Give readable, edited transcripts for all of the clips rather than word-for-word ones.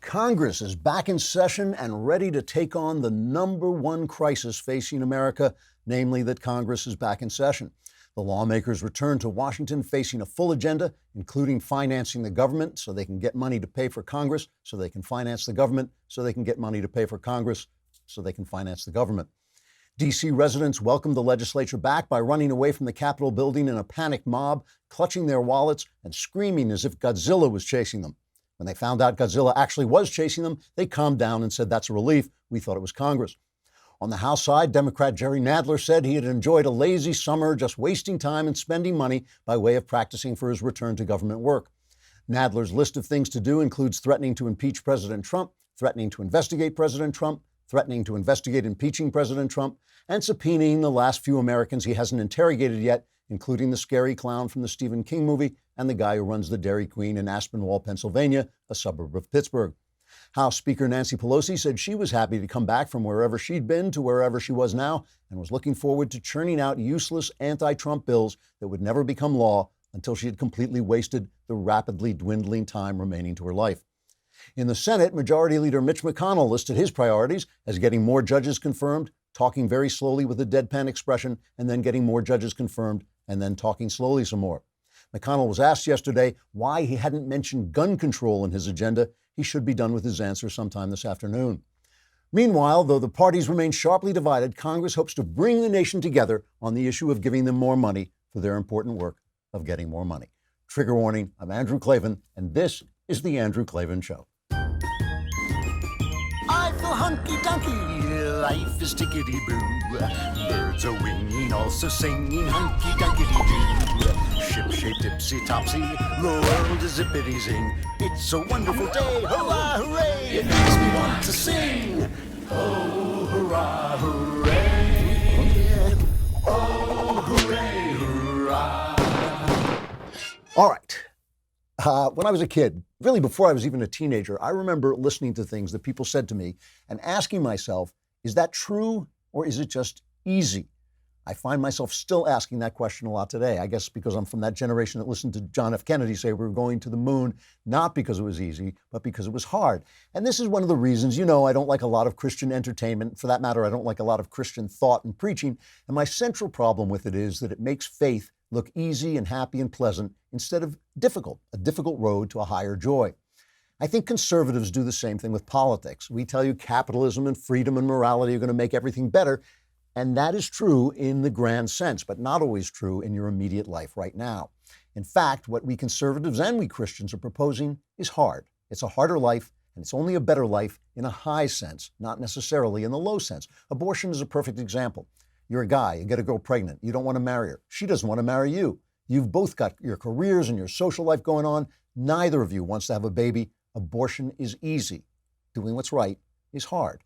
Congress is back in session and ready to take on the number one crisis facing America, namely that Congress is back in session. The lawmakers return to Washington facing a full agenda, including financing the government so they can get money to pay for Congress, so they can finance the government, so they can get money to pay for Congress, so they can finance the government. D.C. residents welcomed the legislature back by running away from the Capitol building in a panicked mob, clutching their wallets and screaming as if Godzilla was chasing them. When they found out Godzilla actually was chasing them, they calmed down and said, "That's a relief. We thought it was Congress." On the House side, Democrat Jerry Nadler said he had enjoyed a lazy summer, just wasting time and spending money by way of practicing for his return to government work. Nadler's list of things to do includes threatening to impeach President Trump, threatening to investigate President Trump, threatening to investigate impeaching President Trump, and subpoenaing the last few Americans he hasn't interrogated yet, including the scary clown from the Stephen King movie and the guy who runs the Dairy Queen in Aspinwall, Pennsylvania, a suburb of Pittsburgh. House Speaker Nancy Pelosi said she was happy to come back from wherever she'd been to wherever she was now and was looking forward to churning out useless anti-Trump bills that would never become law until she had completely wasted the rapidly dwindling time remaining to her life. In the Senate, Majority Leader Mitch McConnell listed his priorities as getting more judges confirmed, talking very slowly with a deadpan expression, and then getting more judges confirmed, and then talking slowly some more. McConnell was asked yesterday why he hadn't mentioned gun control in his agenda. He should be done with his answer sometime this afternoon. Meanwhile, though the parties remain sharply divided, Congress hopes to bring the nation together on the issue of giving them more money for their important work of getting more money. Trigger warning, I'm Andrew Klavan, and this is The Andrew Klavan Show. I feel hunky-dunky, life is tickety-boo. Birds are winging, also singing hunky-dunky-doo. Ship-shaped, ipsy-topsy, the world is zippity-zing. It's a wonderful day, hurrah, hooray! It makes me want to sing. Oh, hurrah, hooray! Oh, hooray, hurrah! All right. When I was a kid, really before I was even a teenager, I remember listening to things that people said to me and asking myself, is that true or is it just easy? I find myself still asking that question a lot today. I guess because I'm from that generation that listened to John F. Kennedy say we were going to the moon, not because it was easy, but because it was hard. And this is one of the reasons, I don't like a lot of Christian entertainment. For that matter, I don't like a lot of Christian thought and preaching. And my central problem with it is that it makes faith look easy and happy and pleasant instead of difficult, a difficult road to a higher joy. I think conservatives do the same thing with politics. We tell you capitalism and freedom and morality are going to make everything better. And that is true in the grand sense, but not always true in your immediate life right now. In fact, what we conservatives and we Christians are proposing is hard. It's a harder life, and it's only a better life in a high sense, not necessarily in the low sense. Abortion is a perfect example. You're a guy, you get a girl pregnant, you don't want to marry her. She doesn't want to marry you. You've both got your careers and your social life going on. Neither of you wants to have a baby. Abortion is easy. Doing what's right is hard.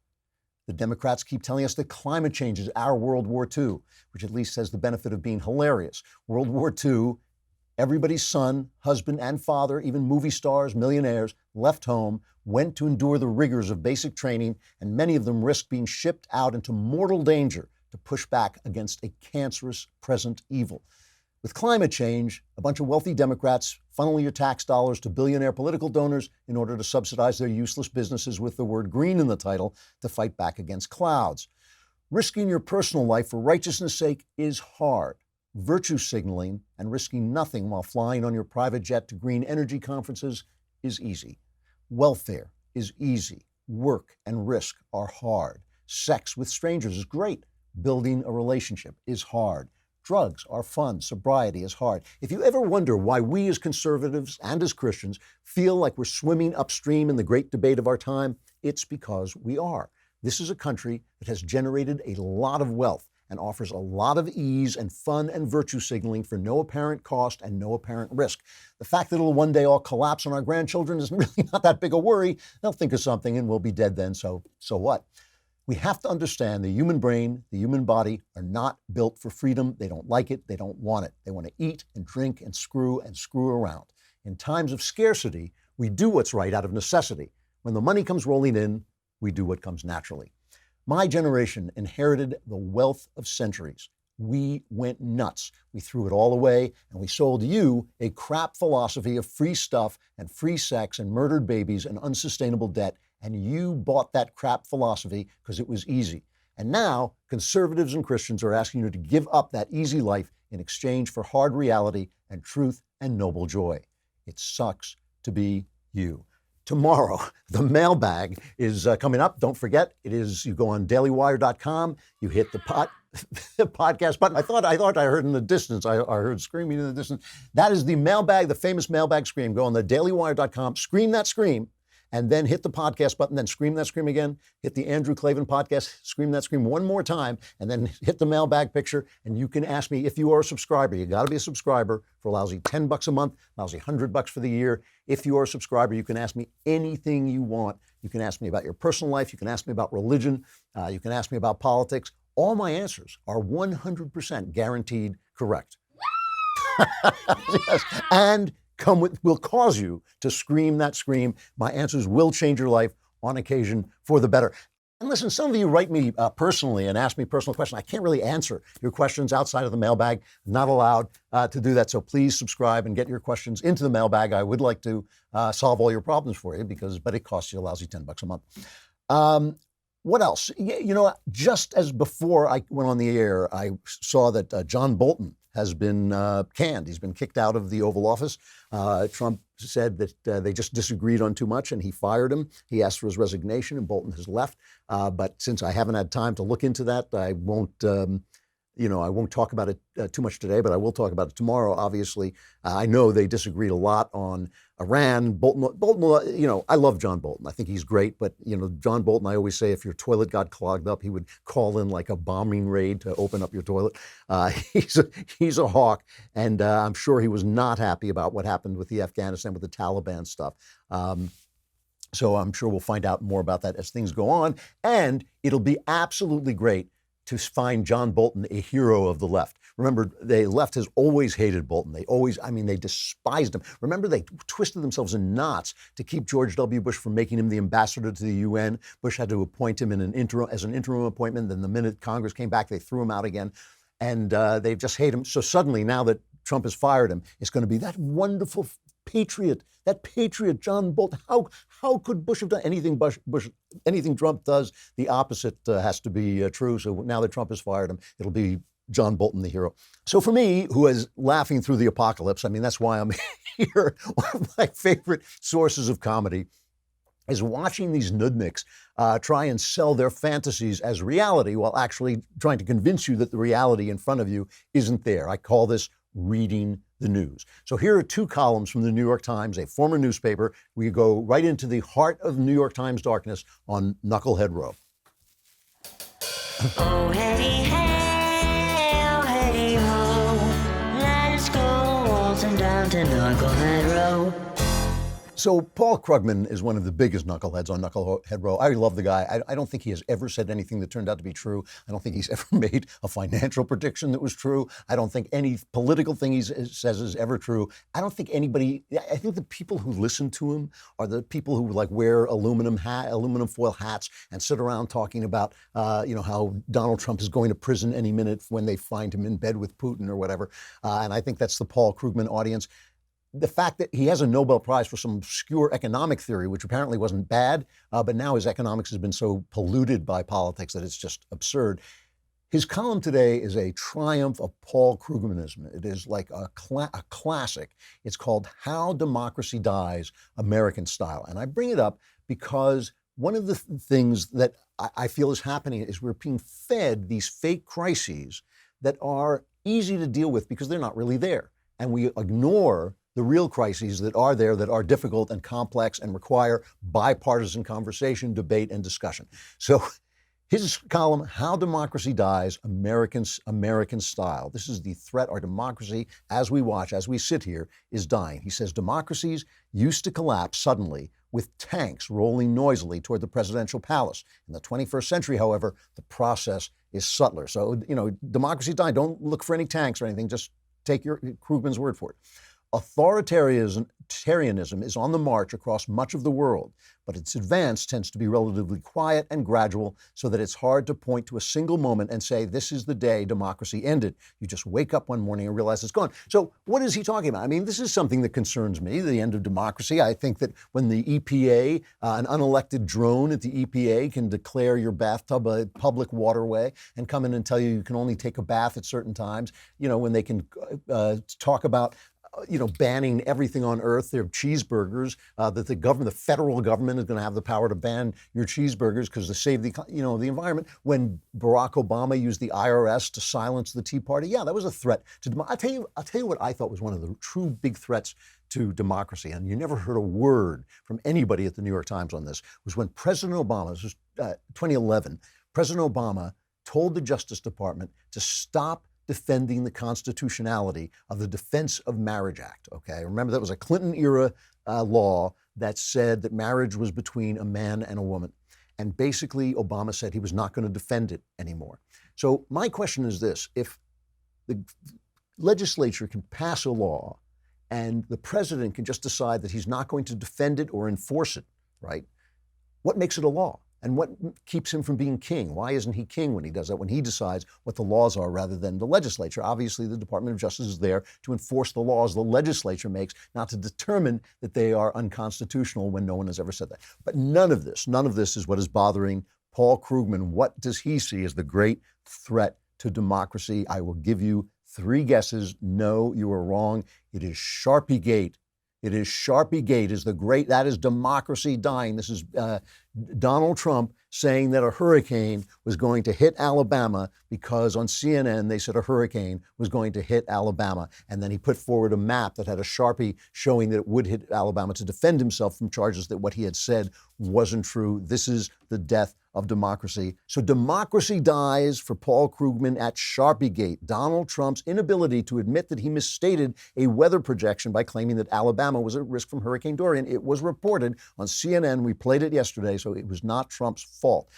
The Democrats keep telling us that climate change is our World War II, which at least has the benefit of being hilarious. World War II, everybody's son, husband, and father, even movie stars, millionaires, left home, went to endure the rigors of basic training, and many of them risked being shipped out into mortal danger to push back against a cancerous present evil. With climate change, a bunch of wealthy Democrats funnel your tax dollars to billionaire political donors in order to subsidize their useless businesses with the word green in the title to fight back against clouds. Risking your personal life for righteousness' sake is hard. Virtue signaling and risking nothing while flying on your private jet to green energy conferences is easy. Welfare is easy. Work and risk are hard. Sex with strangers is great. Building a relationship is hard. Drugs are fun. Sobriety is hard. If you ever wonder why we as conservatives and as Christians feel like we're swimming upstream in the great debate of our time, it's because we are. This is a country that has generated a lot of wealth and offers a lot of ease and fun and virtue signaling for no apparent cost and no apparent risk. The fact that it'll one day all collapse on our grandchildren is really not that big a worry. They'll think of something and we'll be dead then, so what? We have to understand the human brain, the human body are not built for freedom. They don't like it. They don't want it. They want to eat and drink and screw around. In times of scarcity, we do what's right out of necessity. When the money comes rolling in, we do what comes naturally. My generation inherited the wealth of centuries. we went nuts. We threw it all away, and we sold you a crap philosophy of free stuff and free sex and murdered babies and unsustainable debt, and you bought that crap philosophy because it was easy. And now conservatives and Christians are asking you to give up that easy life in exchange for hard reality and truth and noble joy. It sucks to be you. Tomorrow, the mailbag is coming up. Don't forget, it is, you go on dailywire.com, you hit the podcast button. I thought I heard in the distance, I heard screaming in the distance. That is the mailbag, the famous mailbag scream. Go on the dailywire.com, scream that scream, and then hit the podcast button, then scream that scream again, hit the Andrew Klavan podcast, scream that scream one more time, and then hit the mailbag picture, and you can ask me if you are a subscriber. You got to be a subscriber for a lousy $10 a month, lousy $100 for the year. If you are a subscriber, you can ask me anything you want. You can ask me about your personal life. You can ask me about religion. You can ask me about politics. All my answers are 100% guaranteed correct. Yes. And will cause you to scream that scream. My answers will change your life on occasion for the better. And listen, some of you write me personally and ask me personal questions. I can't really answer your questions outside of the mailbag. Not allowed to do that. So please subscribe and get your questions into the mailbag. I would like to solve all your problems for you, but it costs you a lousy $10 a month. What else? You know, just as before I went on the air, I saw that John Bolton has been canned. He's been kicked out of the Oval Office. Trump said that they just disagreed on too much and he fired him. He asked for his resignation and Bolton has left. But since I haven't had time to look into that, I won't talk about it too much today, but I will talk about it tomorrow. Obviously, I know they disagreed a lot on Iran. Bolton, I love John Bolton. I think he's great, but John Bolton, I always say if your toilet got clogged up, he would call in like a bombing raid to open up your toilet. He's a hawk, and I'm sure he was not happy about what happened with the Afghanistan, with the Taliban stuff. So I'm sure we'll find out more about that as things go on, and it'll be absolutely great to find John Bolton a hero of the left. Remember, the left has always hated Bolton. They despised him. Remember, they twisted themselves in knots to keep George W. Bush from making him the ambassador to the UN. Bush had to appoint him as an interim appointment. Then the minute Congress came back, they threw him out again. And they just hate him. So suddenly, now that Trump has fired him, it's going to be that wonderful patriot, John Bolton. How could Bush have done anything? Anything Trump does, the opposite has to be true. So now that Trump has fired him, it'll be John Bolton, the hero. So for me, who is laughing through the apocalypse, that's why I'm here. One of my favorite sources of comedy is watching these nudniks try and sell their fantasies as reality while actually trying to convince you that the reality in front of you isn't there. I call this reading the news. So here are two columns from the New York Times, a former newspaper. We go right into the heart of New York Times darkness on Knucklehead Row. Oh, hey, hey, oh, hey, ho, let's go waltzing down to Knucklehead Row. So Paul Krugman is one of the biggest knuckleheads on Knucklehead Row. I love the guy. I don't think he has ever said anything that turned out to be true. I don't think he's ever made a financial prediction that was true. I don't think any political thing he says is ever true. I think the people who listen to him are the people who wear aluminum foil hats and sit around talking about, how Donald Trump is going to prison any minute when they find him in bed with Putin or whatever. And I think that's the Paul Krugman audience. The fact that he has a Nobel Prize for some obscure economic theory, which apparently wasn't bad, but now his economics has been so polluted by politics that it's just absurd. His column today is a triumph of Paul Krugmanism. It is like a classic. It's called How Democracy Dies, American Style. And I bring it up because one of the things that I feel is happening is we're being fed these fake crises that are easy to deal with because they're not really there. And we ignore the real crises that are there, that are difficult and complex and require bipartisan conversation, debate, and discussion. So his column, How Democracy Dies, American Style. This is the threat. Our democracy, as we watch, as we sit here, is dying. He says democracies used to collapse suddenly with tanks rolling noisily toward the presidential palace. In the 21st century, however, the process is subtler. So, democracy died. Don't look for any tanks or anything. Just take your Krugman's word for it. Authoritarianism is on the march across much of the world, but its advance tends to be relatively quiet and gradual so that it's hard to point to a single moment and say, this is the day democracy ended. You just wake up one morning and realize it's gone. So what is he talking about? I mean, this is something that concerns me, the end of democracy. I think that when the EPA, an unelected drone at the EPA can declare your bathtub a public waterway and come in and tell you can only take a bath at certain times, when they can talk about banning everything on earth, their cheeseburgers, that the federal government is going to have the power to ban your cheeseburgers because to save the environment. When Barack Obama used the IRS to silence the Tea Party, yeah, that was a threat to democracy. I'll tell you what I thought was one of the true big threats to democracy, and you never heard a word from anybody at the New York Times on this, was when President Obama, this was 2011, President Obama told the Justice Department to stop defending the constitutionality of the Defense of Marriage Act. Okay, remember that was a Clinton-era law that said that marriage was between a man and a woman. And basically, Obama said he was not going to defend it anymore. So my question is this: if the legislature can pass a law and the president can just decide that he's not going to defend it or enforce it, right? What makes it a law? And what keeps him from being king? Why isn't he king when he does that, when he decides what the laws are rather than the legislature? Obviously, the Department of Justice is there to enforce the laws the legislature makes, not to determine that they are unconstitutional when no one has ever said that. But none of this is what is bothering Paul Krugman. What does he see as the great threat to democracy? I will give you 3 guesses. No, you are wrong. It is Sharpie Gate. It is Sharpie Gate that is democracy dying. This is Donald Trump saying that a hurricane was going to hit Alabama because on CNN they said a hurricane was going to hit Alabama. And then he put forward a map that had a Sharpie showing that it would hit Alabama to defend himself from charges that what he had said wasn't true. This is the death of democracy. So democracy dies for Paul Krugman at Sharpie Gate. Donald Trump's inability to admit that he misstated a weather projection by claiming that Alabama was at risk from Hurricane Dorian. It was reported on CNN. We played it yesterday, so it was not Trump's fault.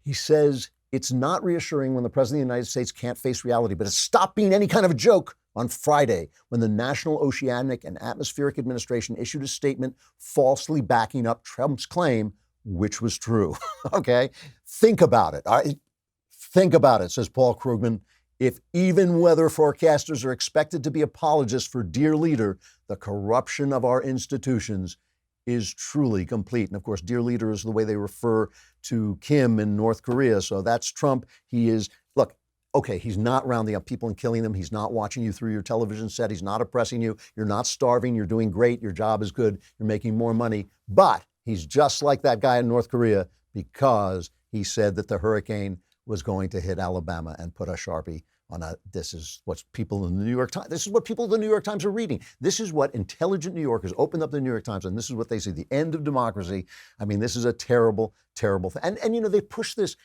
He says it's not reassuring when the President of the United States can't face reality, but it stopped being any kind of a joke on Friday when the National Oceanic and Atmospheric Administration issued a statement falsely backing up Trump's claim, which was true. Okay? Think about it. All right? Think about it, says Paul Krugman. If even weather forecasters are expected to be apologists for dear leader, the corruption of our institutions is truly complete. And of course, dear leader is the way they refer to Kim in North Korea. So that's Trump. He is, look, okay, he's not rounding up people and killing them. He's not watching you through your television set. He's not oppressing you. You're not starving. You're doing great. Your job is good. You're making more money. But he's just like that guy in North Korea because he said that the hurricane was going to hit Alabama and put a Sharpie on a, this is what people in the New York Times, this is what people in the New York Times are reading. This is what intelligent New Yorkers opened up the New York Times, and this is what they see, the end of democracy. I mean, this is a terrible, terrible thing. And they push this,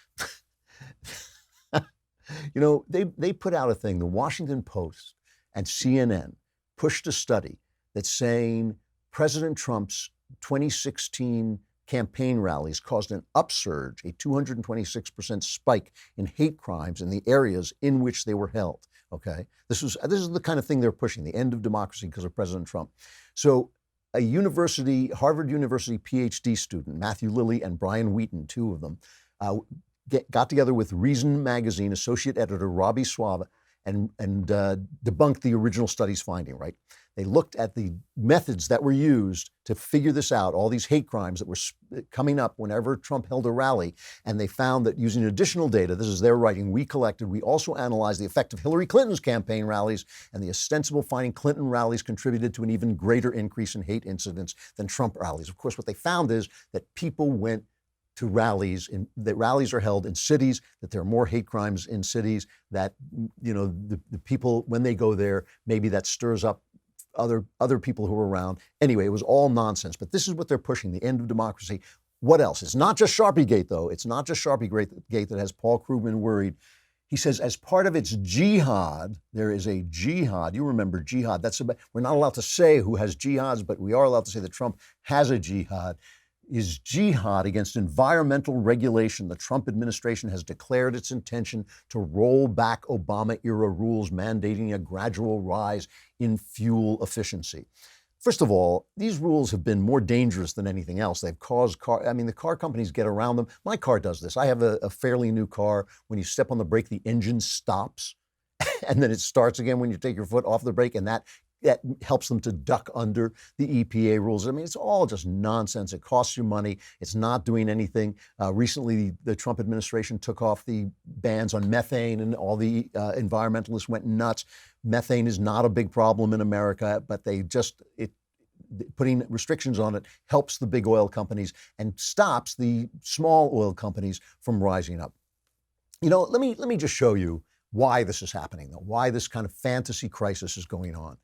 they put out a thing, the Washington Post and CNN pushed a study that's saying President Trump's 2016 campaign rallies caused an upsurge, a 226% spike in hate crimes in the areas in which they were held. Okay, this is the kind of thing they're pushing, the end of democracy because of President Trump. So a Harvard University PhD student, Matthew Lilly and Brian Wheaton, 2 of them, got together with Reason magazine associate editor Robbie Schwab and debunked the original study's finding, right? They looked at the methods that were used to figure this out, all these hate crimes that were coming up whenever Trump held a rally. And they found that using additional data, this is their writing, we also analyzed the effect of Hillary Clinton's campaign rallies, and the ostensible finding Clinton rallies contributed to an even greater increase in hate incidents than Trump rallies. Of course, what they found is that people went to rallies, that rallies are held in cities, that there are more hate crimes in cities, that the people, when they go there, maybe that stirs up other people who are around. Anyway, it was all nonsense. But this is what they're pushing, the end of democracy. What else? It's not just Sharpie Gate, though. It's not just Sharpie Gate that has Paul Krugman worried. He says, as part of its jihad, there is a jihad. You remember jihad. We're not allowed to say who has jihads, but we are allowed to say that Trump has a jihad. is jihad against environmental regulation. The Trump administration has declared its intention to roll back Obama-era rules mandating a gradual rise in fuel efficiency. First of all, these rules have been more dangerous than anything else. They've caused the car companies get around them. My car does this. I have a fairly new car. When you step on the brake, the engine stops and then it starts again when you take your foot off the brake, and that helps them to duck under the EPA rules. I mean, it's all just nonsense. It costs you money. It's not doing anything. Recently, the Trump administration took off the bans on methane, and all the environmentalists went nuts. Methane is not a big problem in America, but putting restrictions on it helps the big oil companies and stops the small oil companies from rising up. Let me just show you why this is happening, though, why this kind of fantasy crisis is going on.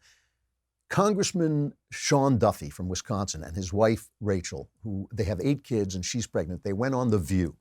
Congressman Sean Duffy from Wisconsin and his wife, Rachel, who they have 8 kids and she's pregnant, they went on The View,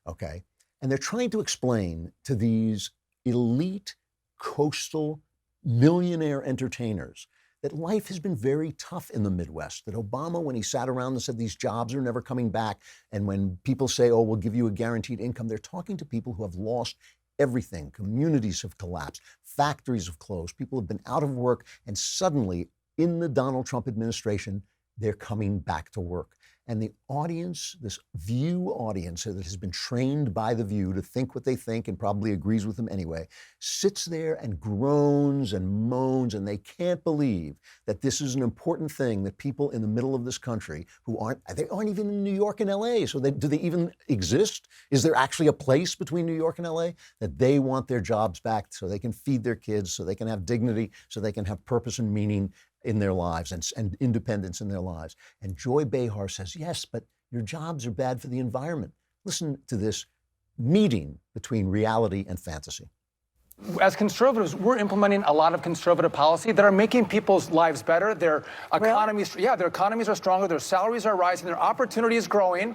okay? And they're trying to explain to these elite coastal millionaire entertainers that life has been very tough in the Midwest, that Obama, when he sat around and said these jobs are never coming back, and when people say, oh, we'll give you a guaranteed income, they're talking to people who have lost everything. Communities have collapsed, factories have closed, people have been out of work, and suddenly, in the Donald Trump administration, they're coming back to work. And the audience, this View audience that has been trained by The View to think what they think and probably agrees with them anyway, sits there and groans and moans, and they can't believe that this is an important thing that people in the middle of this country who aren't even in New York and LA. So do they even exist? Is there actually a place between New York and LA? That they want their jobs back so they can feed their kids, so they can have dignity, so they can have purpose and meaning in their lives and independence in their lives. And Joy Behar says, yes, but your jobs are bad for the environment. Listen to this meeting between reality and fantasy. As conservatives, we're implementing a lot of conservative policy that are making people's lives better. Their economies, their economies are stronger, their salaries are rising, their opportunity is growing.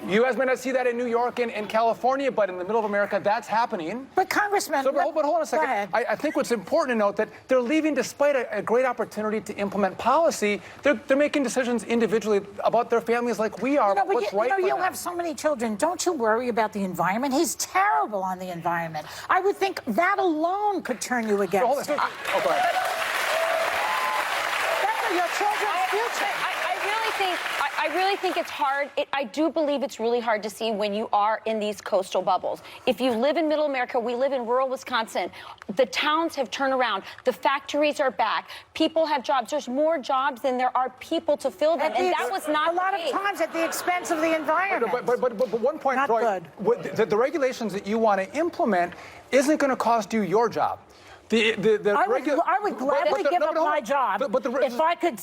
You guys may not see that in New York and California, but in the middle of America, that's happening. But Congressman, but hold on a second. I think what's important to note that they're leaving despite a great opportunity to implement policy. They're making decisions individually about their families like we are. You have so many children. Don't you worry about the environment? He's terrible on the environment. I would think that alone could turn you against him. Go ahead. That's your children's future. I really think it's hard. I do believe it's really hard to see when you are in these coastal bubbles. If you live in middle America, we live in rural Wisconsin. The towns have turned around. The factories are back. People have jobs. There's more jobs than there are people to fill them. And that was not a lot of times at the expense of the environment. But one point, not Troy, good. The regulations that you want to implement isn't going to cost you your job. I would gladly give up my job if I could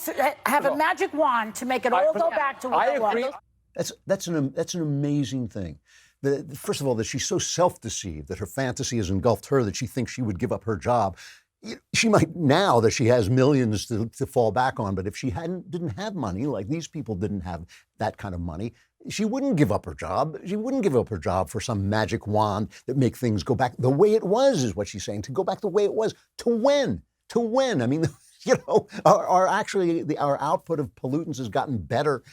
have a magic wand to make it all go back to where it was. That's an amazing thing. First of all, that she's so self-deceived that her fantasy has engulfed her that she thinks she would give up her job. She might now that she has millions to fall back on, but if she didn't have money, like these people didn't have that kind of money, she wouldn't give up her job. She wouldn't give up her job for some magic wand that make things go back the way it was, is what she's saying. To go back the way it was. To when? To when? I mean, our output of pollutants has gotten better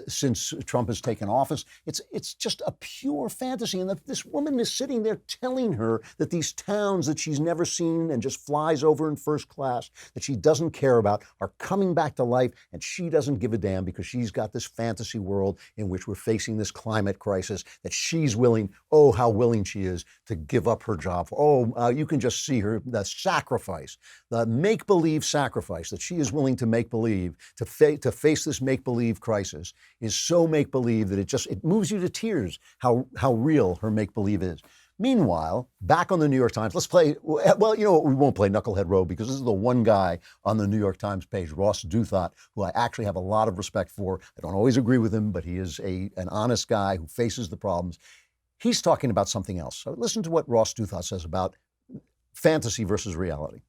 since Trump has taken office. It's just a pure fantasy. And this woman is sitting there telling her that these towns that she's never seen and just flies over in first class, that she doesn't care about, are coming back to life, and she doesn't give a damn because she's got this fantasy world in which we're facing this climate crisis that she's willing, oh, how willing she is to give up her job. You can just see her, the sacrifice, the make-believe sacrifice that she is willing to make believe to face this make-believe crisis is so make-believe that it moves you to tears how real her make-believe is. Meanwhile, back on the New York Times, let's play, well, you know what, we won't play Knucklehead Row because this is the one guy on the New York Times page, Ross Douthat, who I actually have a lot of respect for. I don't always agree with him, but he is an honest guy who faces the problems. He's talking about something else. So listen to what Ross Douthat says about fantasy versus reality.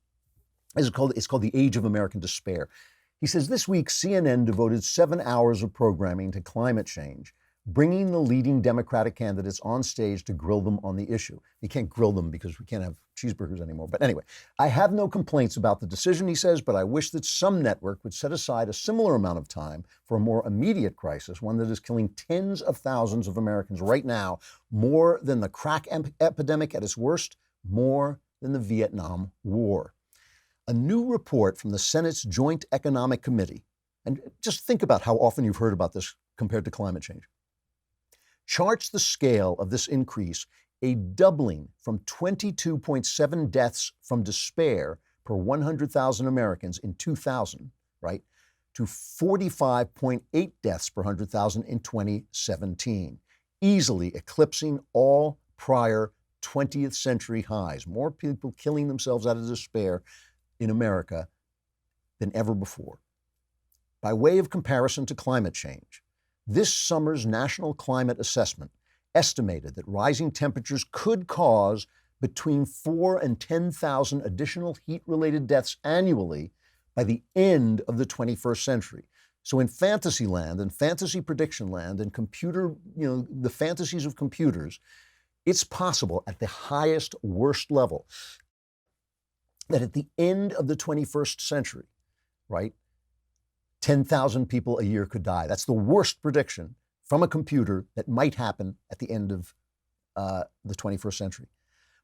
It's called The Age of American Despair. He says, this week, CNN devoted 7 hours of programming to climate change, bringing the leading Democratic candidates on stage to grill them on the issue. You can't grill them because we can't have cheeseburgers anymore. But anyway, I have no complaints about the decision, he says, but I wish that some network would set aside a similar amount of time for a more immediate crisis, one that is killing tens of thousands of Americans right now, more than the crack epidemic at its worst, more than the Vietnam War. A new report from the Senate's Joint Economic Committee, and just think about how often you've heard about this compared to climate change, charts the scale of this increase, a doubling from 22.7 deaths from despair per 100,000 Americans in 2000, right, to 45.8 deaths per 100,000 in 2017, easily eclipsing all prior 20th century highs. More people killing themselves out of despair in America than ever before. By way of comparison to climate change, this summer's National Climate Assessment estimated that rising temperatures could cause between 4,000 and 10,000 additional heat-related deaths annually by the end of the 21st century. So in fantasy land and fantasy prediction land and computer, the fantasies of computers, it's possible at the highest, worst level that at the end of the 21st century, right, 10,000 people a year could die. That's the worst prediction from a computer that might happen at the end of the 21st century.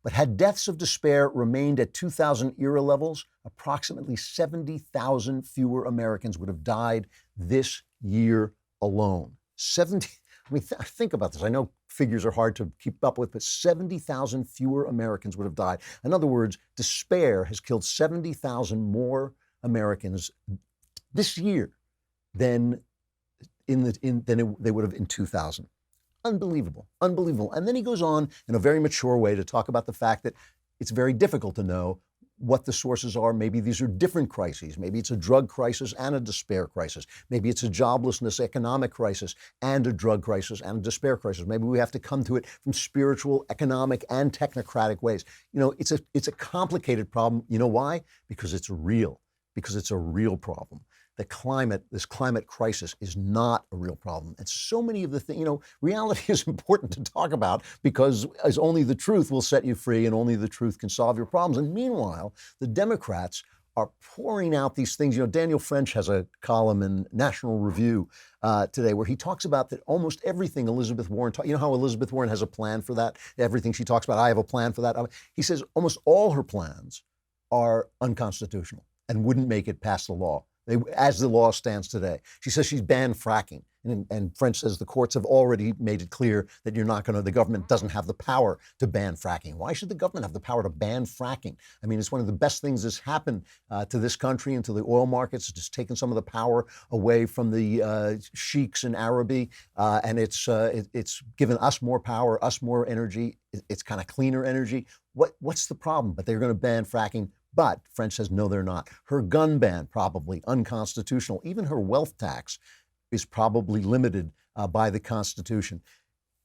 But had deaths of despair remained at 2000 era levels, approximately 70,000 fewer Americans would have died this year alone. Think about this. I know figures are hard to keep up with, but 70,000 fewer Americans would have died. In other words, despair has killed 70,000 more Americans this year than they would have in 2000. Unbelievable, unbelievable. And then he goes on in a very mature way to talk about the fact that it's very difficult to know what the sources are. Maybe these are different crises. Maybe it's a drug crisis and a despair crisis. Maybe it's a joblessness economic crisis and a drug crisis and a despair crisis. Maybe we have to come to it from spiritual, economic, and technocratic ways. It's a complicated problem. You know why? Because it's real. Because it's a real problem. This climate crisis is not a real problem. And so many of the things, reality is important to talk about because as only the truth will set you free and only the truth can solve your problems. And meanwhile, the Democrats are pouring out these things. Daniel French has a column in National Review today where he talks about that almost everything Elizabeth Warren, how Elizabeth Warren has a plan for that? Everything she talks about, I have a plan for that. He says almost all her plans are unconstitutional and wouldn't make it past the law. As the law stands today. She says she's banned fracking. And French says the courts have already made it clear that the government doesn't have the power to ban fracking. Why should the government have the power to ban fracking? I mean, it's one of the best things that's happened to this country and to the oil markets. It's just taken some of the power away from the sheiks in Araby. And it's given us more power, us more energy. It's kind of cleaner energy. What's the problem? But they're going to ban fracking. But French says, no, they're not. Her gun ban, probably unconstitutional. Even her wealth tax is probably limited by the Constitution.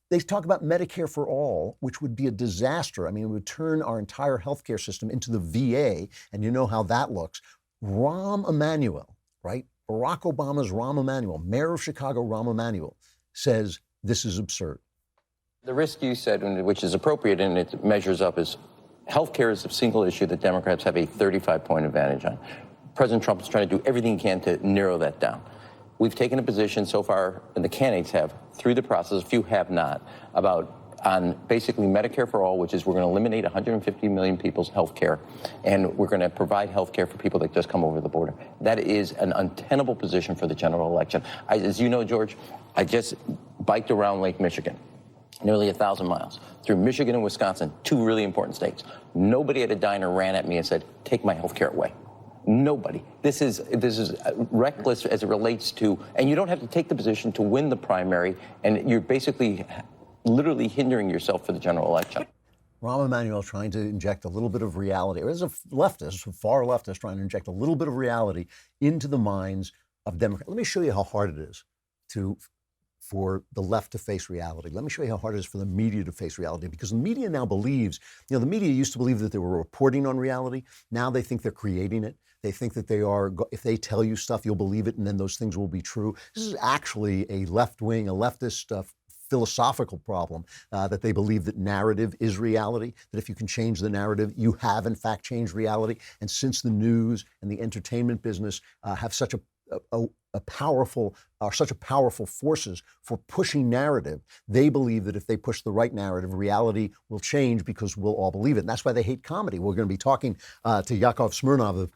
They talk about Medicare for all, which would be a disaster. I mean, it would turn our entire healthcare system into the VA, and you know how that looks. Rahm Emanuel, right? Barack Obama's Rahm Emanuel, mayor of Chicago, Rahm Emanuel, says this is absurd. The risk you said, which is appropriate and it measures up, is healthcare is a single issue that Democrats have a 35-point advantage on. President Trump is trying to do everything he can to narrow that down. We've taken a position so far, and the candidates have, through the process, a few have not, on basically Medicare for all, which is we're going to eliminate 150 million people's health care, and we're going to provide health care for people that just come over the border. That is an untenable position for the general election. As you know, George, I just biked around Lake Michigan, nearly 1,000 miles, through Michigan and Wisconsin, two really important states. Nobody at a diner ran at me and said, take my health care away. Nobody. This is reckless as it relates to, and you don't have to take the position to win the primary, and you're basically literally hindering yourself for the general election. Rahm Emanuel trying to inject a little bit of reality, or as a leftist, a far leftist, trying to inject a little bit of reality into the minds of Democrats. Let me show you how hard it is for the left to face reality. Let me show you how hard it is for the media to face reality, because the media now believes, the media used to believe that they were reporting on reality. Now they think they're creating it. They think that if they tell you stuff, you'll believe it, and then those things will be true. This is actually a left-wing, a leftist philosophical problem, that they believe that narrative is reality, that if you can change the narrative, you have in fact changed reality. And since the news and the entertainment business have such a powerful forces for pushing narrative, they believe that if they push the right narrative, reality will change because we'll all believe it. And that's why they hate comedy. We're going to be talking to Yakov Smirnoff,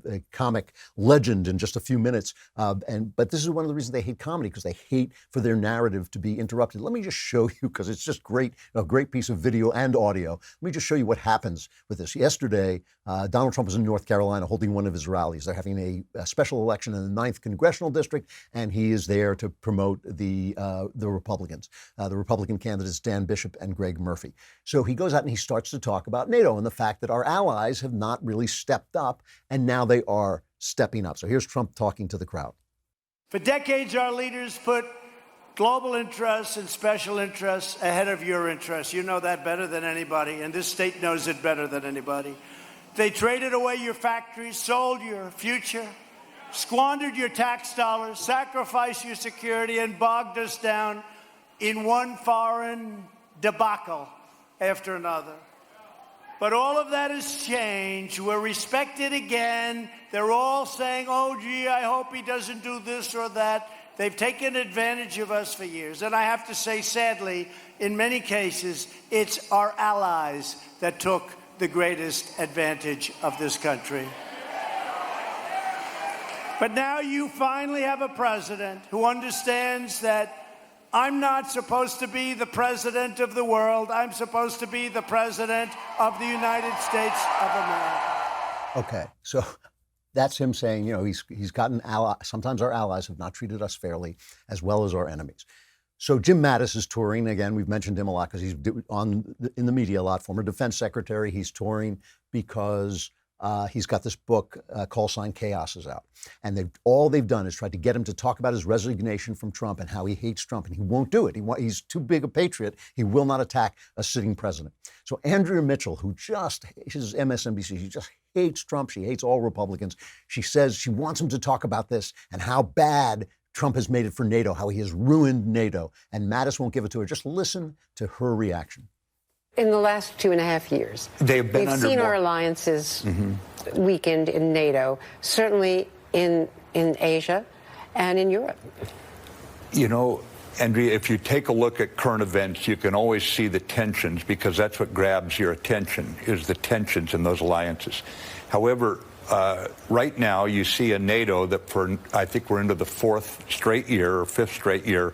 a comic legend, in just a few minutes. But this is one of the reasons they hate comedy, because they hate for their narrative to be interrupted. Let me just show you, because it's just great, a great piece of video and audio. Let me just show you what happens with this. Yesterday, Donald Trump was in North Carolina holding one of his rallies. They're having a special election in the 9th Congressional District, and he is there to promote the Republicans, the Republican candidates Dan Bishop and Greg Murphy. So he goes out and he starts to talk about NATO and the fact that our allies have not really stepped up, and now they are stepping up. So here's Trump talking to the crowd. For decades, our leaders put global interests and special interests ahead of your interests. You know that better than anybody, and this state knows it better than anybody. They traded away your factories, sold your future, squandered your tax dollars, sacrificed your security, and bogged us down in one foreign debacle after another. But all of that has changed. We're respected again. They're all saying, oh, gee, I hope he doesn't do this or that. They've taken advantage of us for years. And I have to say, sadly, in many cases, it's our allies that took the greatest advantage of this country. But now you finally have a president who understands that I'm not supposed to be the president of the world. I'm supposed to be the president of the United States of America. Okay, so that's him saying, you know, he's gotten allies. Sometimes our allies have not treated us fairly, as well as our enemies. So Jim Mattis is touring again. We've mentioned him a lot because he's in the media a lot. Former defense secretary. He's touring because he's got this book, Call Sign Chaos, is out. And all they've done is tried to get him to talk about his resignation from Trump and how he hates Trump. And he won't do it. He's too big a patriot. He will not attack a sitting president. So Andrea Mitchell, who she's MSNBC, she just hates Trump. She hates all Republicans. She says she wants him to talk about this and how bad Trump has made it for NATO, how he has ruined NATO. And Mattis won't give it to her. Just listen to her reaction. In the last 2.5 years, we've seen our alliances weakened in NATO, certainly in Asia and in Europe. You know, Andrea, if you take a look at current events, you can always see the tensions, because that's what grabs your attention, is the tensions in those alliances. However, right now you see a NATO that I think we're into the 4th straight year or 5th straight year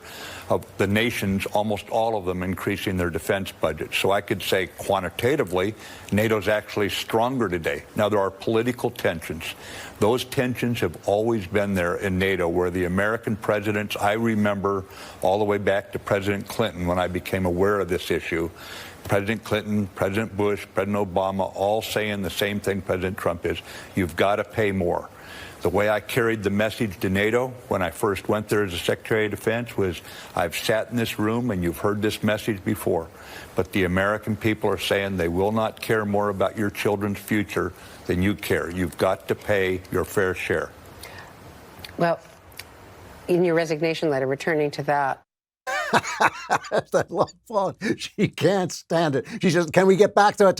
of the nations, almost all of them, increasing their defense budget. So I could say quantitatively, NATO's actually stronger today. Now, there are political tensions. Those tensions have always been there in NATO, where the American presidents, I remember all the way back to President Clinton when I became aware of this issue, President Clinton, President Bush, President Obama, all saying the same thing President Trump is: you've got to pay more. The way I carried the message to NATO when I first went there as a Secretary of Defense was, I've sat in this room and you've heard this message before, but the American people are saying they will not care more about your children's future than you care. You've got to pay your fair share. Well, in your resignation letter, returning to that, I love Paul. She can't stand it. She says, can we get back to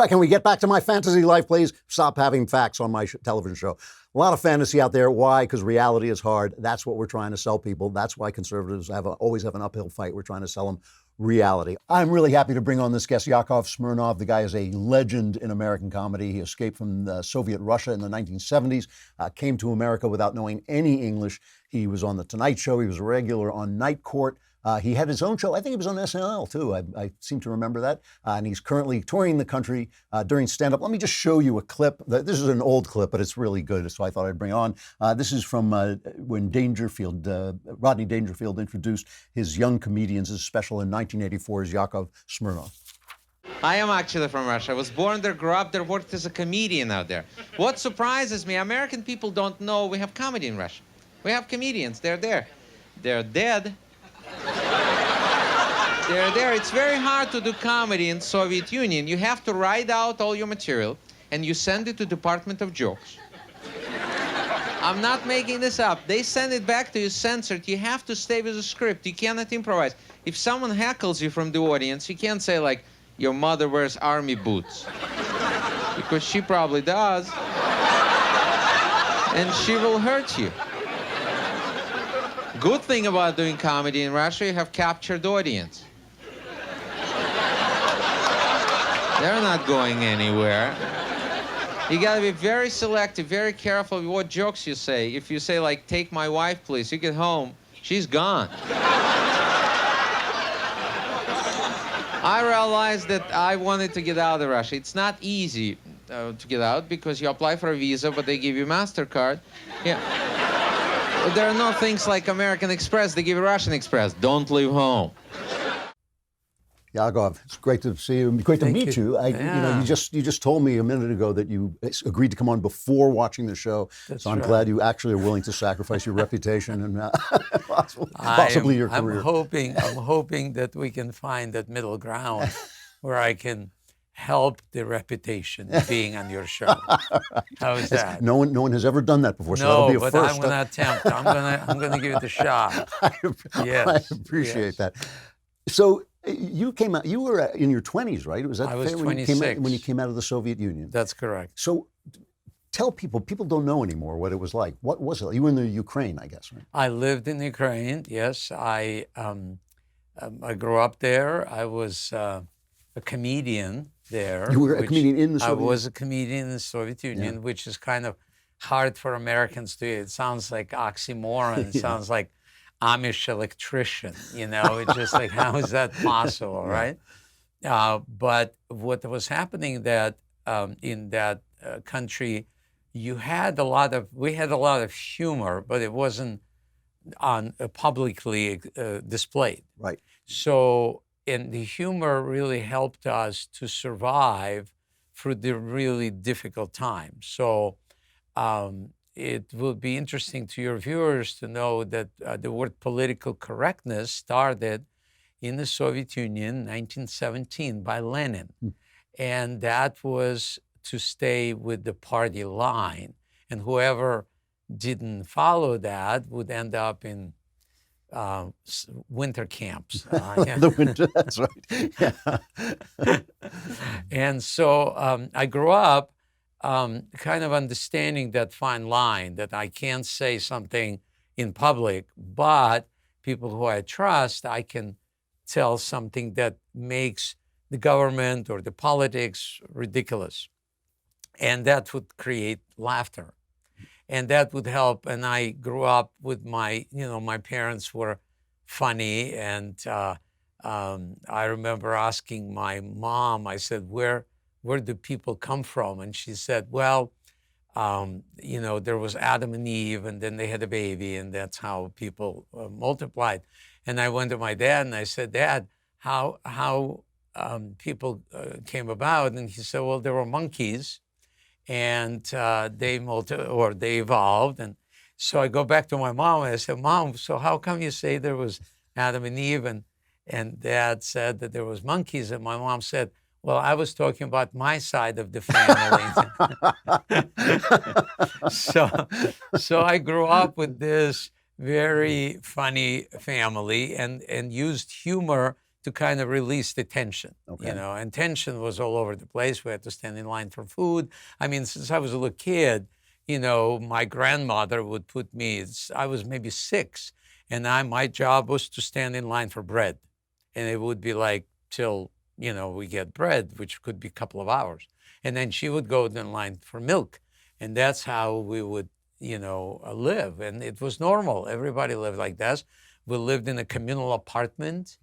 can we get back to my fantasy life, please? Stop having facts on my television show. A lot of fantasy out there. Why? Because reality is hard. That's what we're trying to sell people. That's why conservatives always have an uphill fight. We're trying to sell them reality. I'm really happy to bring on this guest, Yakov Smirnoff. The guy is a legend in American comedy. He escaped from Soviet Russia in the 1970s, came to America without knowing any English. He was on The Tonight Show. He was a regular on Night Court. He had his own show. I think he was on SNL, too. I seem to remember that. And he's currently touring the country during stand-up. Let me just show you a clip. This is an old clip, but it's really good, so I thought I'd bring it on. This is from when Rodney Dangerfield introduced his young comedians. His special in 1984 is Yakov Smirnoff. I am actually from Russia. I was born there, grew up there, worked as a comedian out there. What surprises me, American people don't know we have comedy in Russia. We have comedians. They're there. They're dead. They're there. It's very hard to do comedy in Soviet Union. You have to write out all your material, and you send it to Department of Jokes. I'm not making this up. They send it back to you censored. You have to stay with the script. You cannot improvise. If someone heckles you from the audience, you can't say, like, your mother wears army boots. Because she probably does. And she will hurt you. Good thing about doing comedy in Russia, you have captured audience. They're not going anywhere. You gotta be very selective, very careful with what jokes you say. If you say, like, take my wife, please, you get home, she's gone. I realized that I wanted to get out of Russia. It's not easy to get out because you apply for a visa, but they give you MasterCard. Yeah. There are no things like American Express. They give you Russian Express. Don't leave home. Yakov, it's great to see you. Great to meet you. You just told me a minute ago that you agreed to come on before watching the show. That's so I'm right. glad you actually are willing to sacrifice your reputation and possibly your career. I'm hoping that we can find that middle ground where I can help the reputation being on your show. How is that? No one has ever done that before, so that'll be a but first. I'm going to attempt. I'm going to give it a shot. Yes, I appreciate that. So you came out. You were in your 20s, right? Was that I was fair 26 when you came out of the Soviet Union? That's correct. So tell people. People don't know anymore what it was like. What was it? You were in the Ukraine, I guess, right? I lived in Ukraine. Yes, I grew up there. I was a comedian there. You were a comedian in the Soviet Union? I was a comedian in the Soviet Union, which is kind of hard for Americans to. It sounds like oxymoron. It sounds like Amish electrician, it's just like, how is that possible, right? But what was happening that in that country, we had a lot of humor, but it wasn't publicly displayed. Right. So, and the humor really helped us to survive through the really difficult times. So, it will be interesting to your viewers to know that the word political correctness started in the Soviet Union, 1917, by Lenin. And that was to stay with the party line. And whoever didn't follow that would end up in winter camps. The winter, that's right. Yeah. And so I grew up kind of understanding that fine line that I can't say something in public, but people who I trust, I can tell something that makes the government or the politics ridiculous. And that would create laughter. And that would help. And I grew up with my parents were funny. And I remember asking my mom, I said, where do people come from? And she said, well, there was Adam and Eve, and then they had a baby, and that's how people multiplied. And I went to my dad, and I said, Dad, how people came about? And he said, well, there were monkeys, and they evolved. And so I go back to my mom, and I said, Mom, so how come you say there was Adam and Eve? And Dad said that there was monkeys, and my mom said, well, I was talking about my side of the family. So I grew up with this very funny family and used humor to kind of release the tension. Okay. And tension was all over the place. We had to stand in line for food. I mean, since I was a little kid, my grandmother would put me, I was maybe 6, and my job was to stand in line for bread. And it would be like till we get bread, which could be a couple of hours. And then she would go in line for milk. And that's how we would, live. And it was normal. Everybody lived like that. We lived in a communal apartment.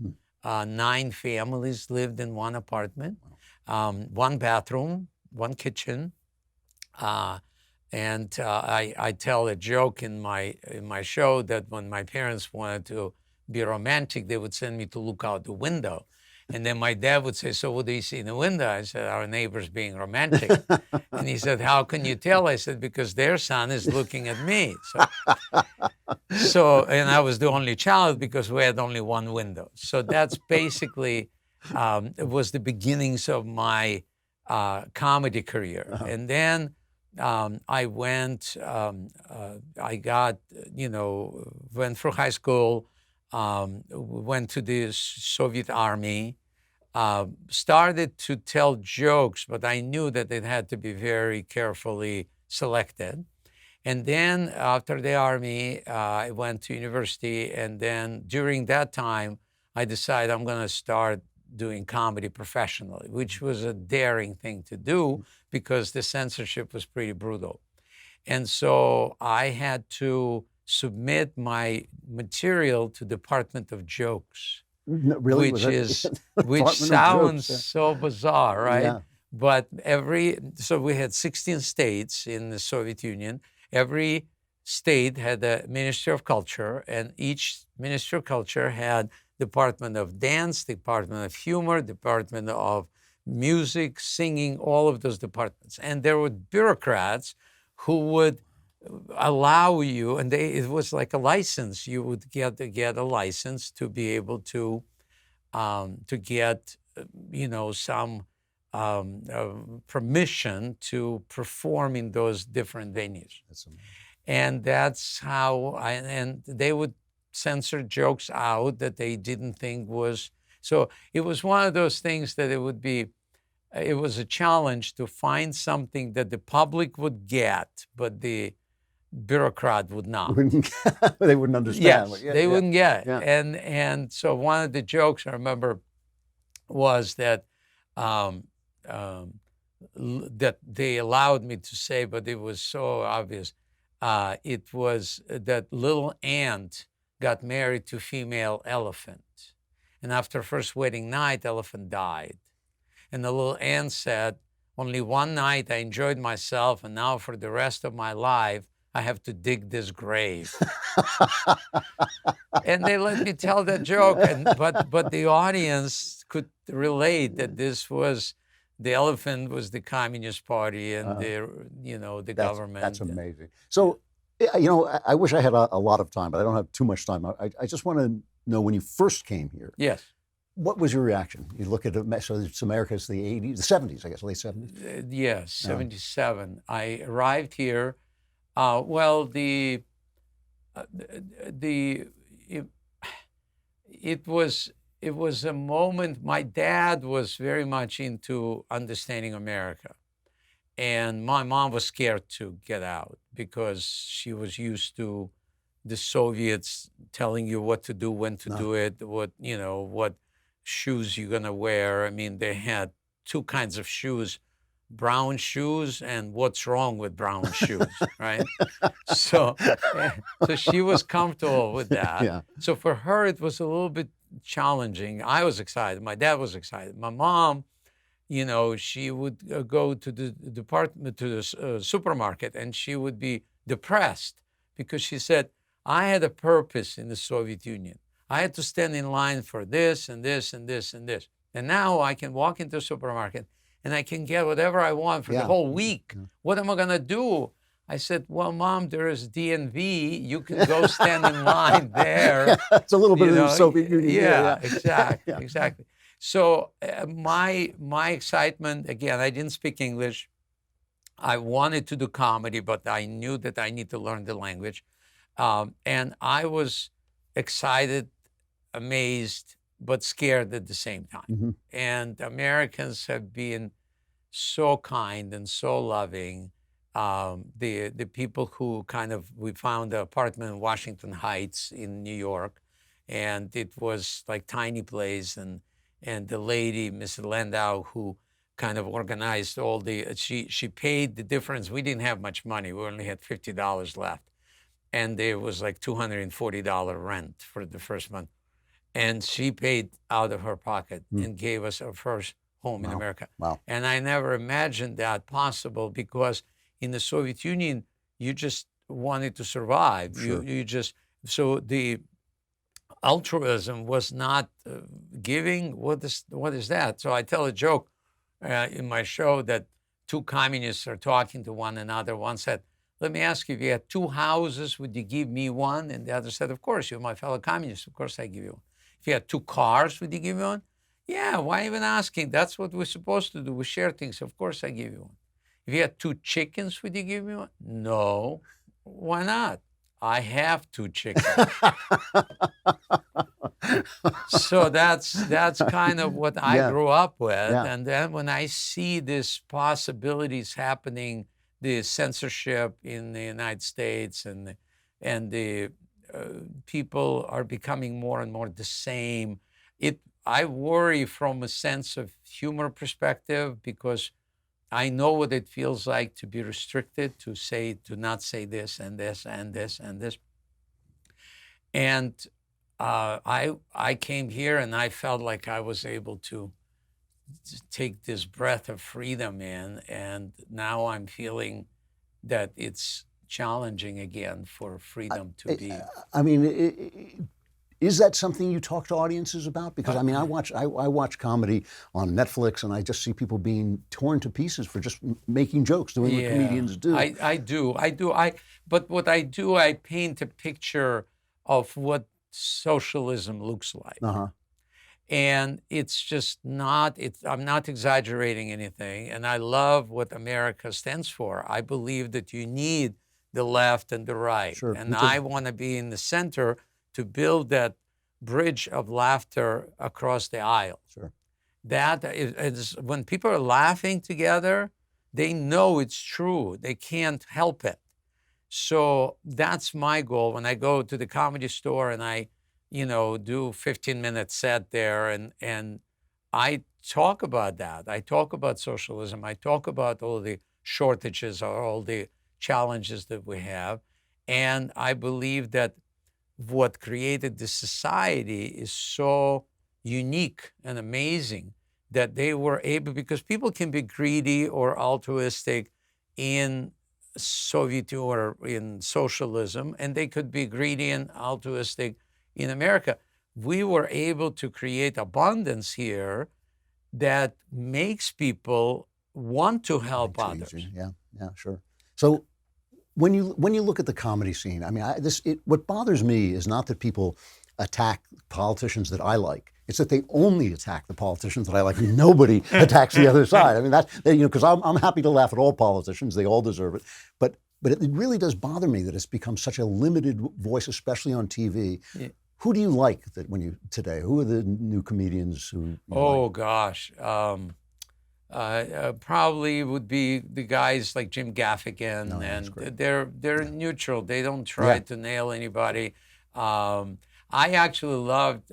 9 families lived in one apartment. 1 bathroom, 1 kitchen. And I tell a joke in my show that when my parents wanted to be romantic, they would send me to look out the window. And then my dad would say, so what do you see in the window? I said, our neighbor's being romantic. And he said, how can you tell? I said, because their son is looking at me. So and I was the only child because we had only 1 window. So that's basically, it was the beginnings of my comedy career. And then I went, I got, went through high school, went to the Soviet Army, started to tell jokes, but I knew that it had to be very carefully selected. And then after the Army, I went to university. And then during that time, I decided I'm going to start doing comedy professionally, which was a daring thing to do because the censorship was pretty brutal. And so I had to submit my material to Department of Jokes, Really? which sounds so bizarre, right? Yeah. But so we had 16 states in the Soviet Union. Every state had a Ministry of Culture, and each Ministry of Culture had Department of Dance, Department of Humor, Department of Music, Singing, all of those departments. And there were bureaucrats who would allow you, and it was like a license. You would get a license to be able to get, some permission to perform in those different venues. That's amazing. And that's how and they would censor jokes out that they didn't think was, so it was one of those things that it was a challenge to find something that the public would get, but the bureaucrat would not. They wouldn't understand. Yes, they wouldn't get it. Yeah. And so one of the jokes I remember was that that they allowed me to say, but it was so obvious. It was that little ant got married to female elephant. And after first wedding night, elephant died. And the little ant said, only one night I enjoyed myself, and now for the rest of my life, I have to dig this grave. And they let me tell that joke, but the audience could relate that the elephant was the Communist Party and the government. That's amazing. So, I wish I had a lot of time, but I don't have too much time. I just want to know, when you first came here. Yes. What was your reaction? You look at it, so it's America's the 80s, the 70s, I guess, late 70s? Yes, 77. I arrived here. It was a moment. My dad was very much into understanding America. And my mom was scared to get out because she was used to the Soviets telling you what to do, when to do it, what shoes you're going to wear. I mean, they had two kinds of shoes, brown shoes and what's wrong with brown shoes, right? So she was comfortable with that. Yeah. So for her, it was a little bit challenging. I was excited. My dad was excited. My mom, she would go to the department, to the supermarket, and she would be depressed because she said, I had a purpose in the Soviet Union. I had to stand in line for this and this and this and this. And now I can walk into a supermarket and I can get whatever I want for the whole week. Yeah. What am I going to do? I said, well, Mom, there is DNV. You can go stand in line there. It's a little bit of the Soviet Union. Yeah, exactly, exactly. So my excitement, again, I didn't speak English. I wanted to do comedy, but I knew that I need to learn the language. And I was excited, amazed, but scared at the same time. Mm-hmm. And Americans have been so kind and so loving. The people who we found an apartment in Washington Heights in New York, and it was like tiny place, and the lady, Mrs. Landau, who kind of organized all she paid the difference. We didn't have much money. We only had $50 left. And there was like $240 rent for the first month. And she paid out of her pocket and gave us our first home in America. Wow. And I never imagined that possible because in the Soviet Union, you just wanted to survive. Sure. So the altruism was not giving. What is that? So I tell a joke in my show that two communists are talking to one another. One said, let me ask you, if you had two houses, would you give me one? And the other said, of course, you're my fellow communist. Of course I give you one. If you had two cars, would you give me one? Yeah, why even asking? That's what we're supposed to do. We share things. Of course I give you one. If you had 2 chickens, would you give me one? No. Why not? I have 2 chickens. So that's kind of what I grew up with. Yeah. And then when I see these possibilities happening, the censorship in the United States and the people are becoming more and more the same, I worry from a sense of humor perspective, because I know what it feels like to be restricted, to not say this and this and this and this. And I came here and I felt like I was able to take this breath of freedom in, and now I'm feeling that it's challenging again for freedom to be. I mean, is that something you talk to audiences about? Because I mean, I watch comedy on Netflix, and I just see people being torn to pieces for just making jokes, doing what comedians do. I do. But what I do, I paint a picture of what socialism looks like. Uh-huh. And it's just not, I'm not exaggerating anything. And I love what America stands for. I believe that you need the left and the right. Sure, and I want to be in the center to build that bridge of laughter across the aisle. Sure. That is, when people are laughing together, they know it's true. They can't help it. So that's my goal. When I go to the Comedy Store and I, do 15-minute set there, and I talk about that. I talk about socialism. I talk about all the shortages or all the challenges that we have. And I believe that what created this society is so unique and amazing that they were able, because people can be greedy or altruistic in Soviet or in socialism, and they could be greedy and altruistic in America. We were able to create abundance here that makes people want to help others. Yeah, sure. So when you look at the comedy scene, I mean, what bothers me is not that people attack politicians that I like. It's that they only attack the politicians that I like. Nobody attacks the other side. I mean, that's, because I'm happy to laugh at all politicians. They all deserve it. But it really does bother me that it's become such a limited voice, especially on TV. Yeah. Who do you like today? Who are the new comedians who? Gosh. Probably would be the guys like Jim Gaffigan, and they're neutral. They don't try to nail anybody. I actually loved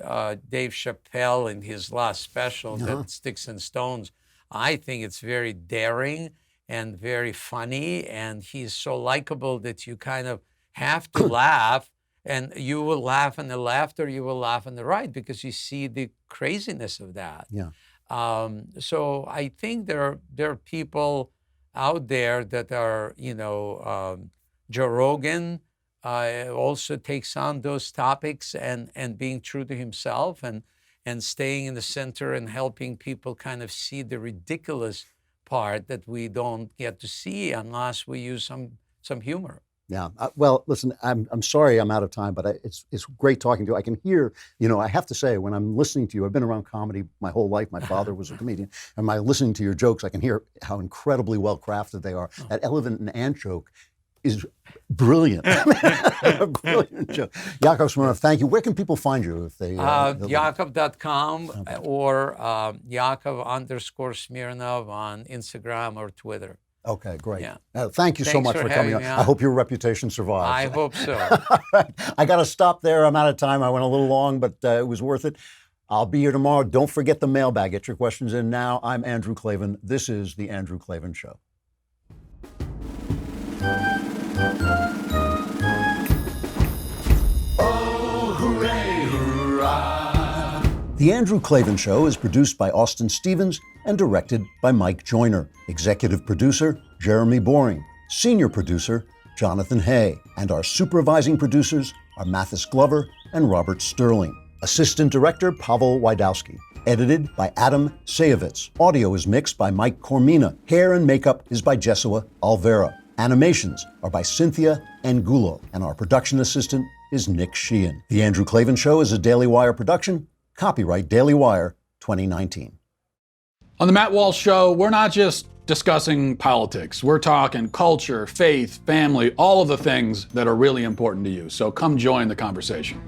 Dave Chappelle in his last special, that Sticks and Stones. I think it's very daring and very funny, and he's so likable that you kind of have to laugh, and you will laugh on the left or you will laugh on the right because you see the craziness of that. Yeah. So I think there are people out there that are, Joe Rogan also takes on those topics and being true to himself and staying in the center and helping people kind of see the ridiculous part that we don't get to see unless we use some humor. Yeah. Well, listen, I'm sorry I'm out of time, but it's great talking to you. I can hear, I have to say, when I'm listening to you, I've been around comedy my whole life. My father was a comedian. And by listening to your jokes, I can hear how incredibly well crafted they are. That elephant and ant joke is brilliant. A brilliant joke. Yakov Smirnoff, thank you. Where can people find you if they? Yakov.com or Yakov_Smirnoff on Instagram or Twitter. Okay, great. Yeah. Thank you so much for coming on. I hope your reputation survives. I hope so. All right. I got to stop there. I'm out of time. I went a little long, but it was worth it. I'll be here tomorrow. Don't forget the mailbag. Get your questions in now. I'm Andrew Klavan. This is The Andrew Klavan Show. Oh, hooray, hurrah. The Andrew Klavan Show is produced by Austin Stevens and directed by Mike Joyner. Executive producer, Jeremy Boring. Senior producer, Jonathan Hay. And our supervising producers are Mathis Glover and Robert Sterling. Assistant director, Pavel Wydowski. Edited by Adam Sayevitz. Audio is mixed by Mike Cormina. Hair and makeup is by Jesua Alvera. Animations are by Cynthia Angulo. And our production assistant is Nick Sheehan. The Andrew Klavan Show is a Daily Wire production. Copyright Daily Wire 2019. On the Matt Walsh Show, we're not just discussing politics. We're talking culture, faith, family, all of the things that are really important to you. So come join the conversation.